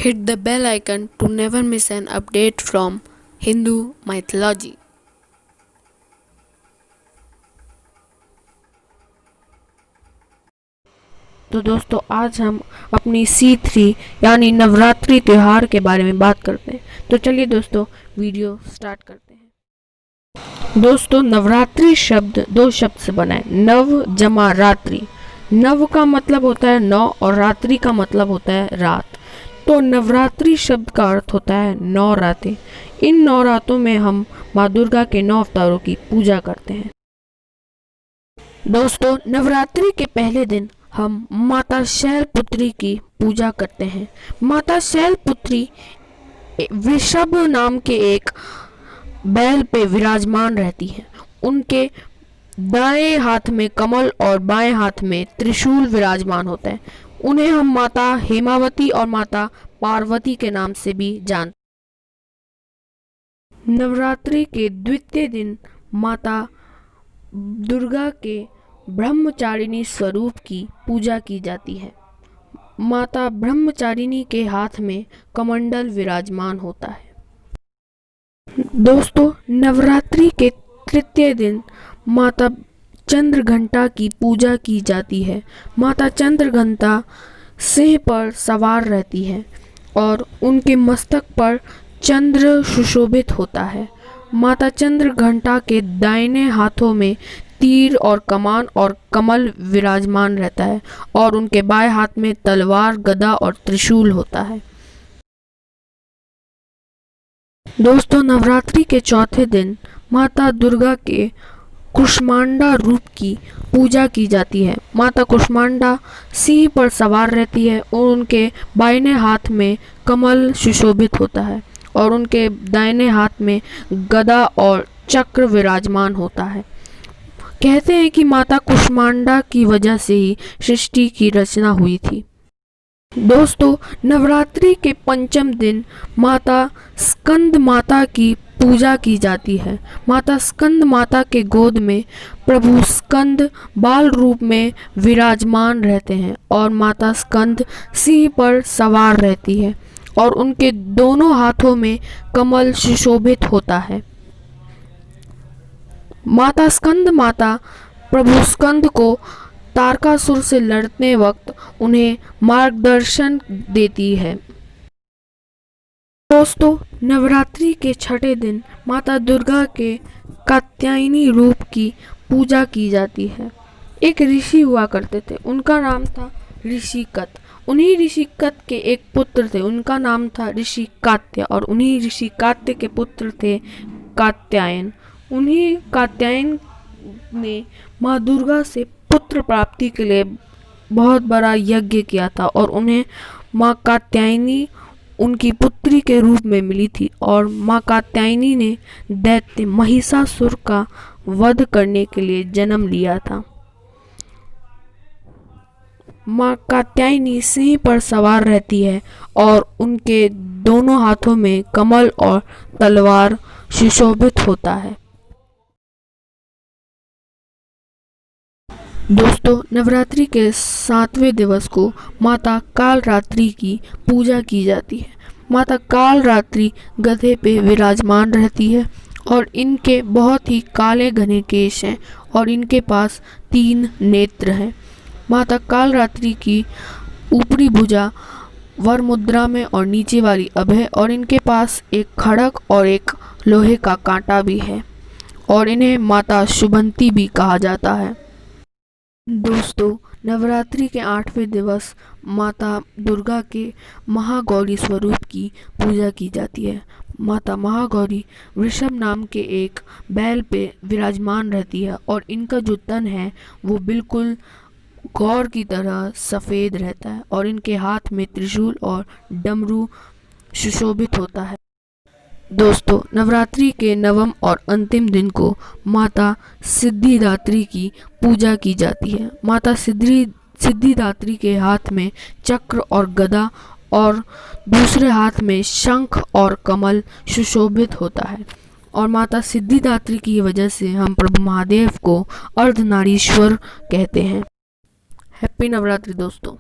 Hit the bell icon to never miss an update from Hindu mythology. तो दोस्तों आज हम अपनी C3 यानी नवरात्रि त्योहार के बारे में बात करते हैं। तो चलिए दोस्तों वीडियो स्टार्ट करते हैं। दोस्तों नवरात्रि शब्द दो शब्द से बना है, नव जमा रात्रि। नव का मतलब होता है 9 और रात्रि का मतलब होता है रात। तो नवरात्रि शब्द का अर्थ होता है 9 रातें। इन 9 रातों में हम माँ दुर्गा के 9 अवतारों की पूजा करते हैं। दोस्तों नवरात्रि के पहले दिन हम माता शैलपुत्री की पूजा करते हैं। माता शैलपुत्री वृषभ नाम के एक बैल पे विराजमान रहती हैं। उनके दाएं हाथ में कमल और बाएं हाथ में त्रिशूल विराजमान होता है। उन्हें हम माता हेमावती और माता पार्वती के नाम से भी जानते हैं। नवरात्रि के द्वितीय दिन माता दुर्गा के ब्रह्मचारिणी स्वरूप की पूजा की जाती है। माता ब्रह्मचारिणी के हाथ में कमंडल विराजमान होता है। दोस्तों नवरात्रि के तृतीय दिन माता चंद्रघंटा की पूजा की जाती है। माता चंद्रघंटा सिंह पर सवार रहती है और उनके मस्तक पर चंद्र सुशोभित होता है। माता चंद्रघंटा के दाहिने हाथों में तीर और कमान और कमल विराजमान रहता है और उनके बाएं हाथ में तलवार, गदा और त्रिशूल होता है। दोस्तों नवरात्रि के चौथे दिन माता दुर्गा के कुष्मांडा रूप की पूजा की जाती है। माता कुष्मांडा सिंह पर सवार रहती है और उनके बाएं हाथ में कमल सुशोभित होता है और उनके दाहिने हाथ में गदा और चक्र विराजमान होता है। कहते हैं कि माता कुष्मांडा की वजह से ही सृष्टि की रचना हुई थी। दोस्तों नवरात्रि के पंचम दिन माता स्कंद माता की पूजा की जाती है। माता स्कंद माता के गोद में प्रभु स्कंद बाल रूप में विराजमान रहते हैं और माता स्कंद सिंह पर सवार रहती है और उनके दोनों हाथों में कमल सुशोभित होता है। माता स्कंद माता प्रभु स्कंद को तारकासुर से लड़ने वक्त उन्हें मार्गदर्शन देती है। दोस्तों नवरात्रि के छठे दिन माता दुर्गा के कात्यायनी रूप की पूजा की जाती है। एक ऋषि हुआ करते थे, उनका नाम था ऋषि कत। उन्हीं ऋषि कत के एक पुत्र थे, उनका नाम था ऋषि कात्य और उन्हीं ऋषि कात्य के पुत्र थे कात्यायन। उन्हीं कात्यायन ने माँ दुर्गा से पुत्र प्राप्ति के लिए बहुत बड़ा यज्ञ किया था और उन्हें माँ कात्यायनी उनकी पुत्री के रूप में मिली थी और माँ कात्यायनी ने दैत्य महिषासुर का वध करने के लिए जन्म लिया था। माँ कात्यायनी सिंह पर सवार रहती है और उनके दोनों हाथों में कमल और तलवार सुशोभित होता है। दोस्तों नवरात्रि के 7वें दिवस को माता कालरात्रि की पूजा की जाती है। माता कालरात्रि गधे पे विराजमान रहती है और इनके बहुत ही काले घने केश हैं और इनके पास 3 नेत्र हैं। माता कालरात्रि की ऊपरी भुजा वर मुद्रा में और नीचे वाली अभय और इनके पास एक खड़ग और एक लोहे का कांटा भी है और इन्हें माता शुभंती भी कहा जाता है। दोस्तों नवरात्रि के 8वें दिवस माता दुर्गा के महागौरी स्वरूप की पूजा की जाती है। माता महागौरी वृषभ नाम के एक बैल पे विराजमान रहती है और इनका जो तन है वो बिल्कुल गौर की तरह सफ़ेद रहता है और इनके हाथ में त्रिशूल और डमरू सुशोभित होता है। दोस्तों नवरात्रि के 9वें और अंतिम दिन को माता सिद्धिदात्री की पूजा की जाती है। माता सिद्धिदात्री के हाथ में चक्र और गदा और दूसरे हाथ में शंख और कमल सुशोभित होता है और माता सिद्धिदात्री की वजह से हम प्रभु महादेव को अर्धनारीश्वर कहते हैं। हैप्पी नवरात्रि दोस्तों।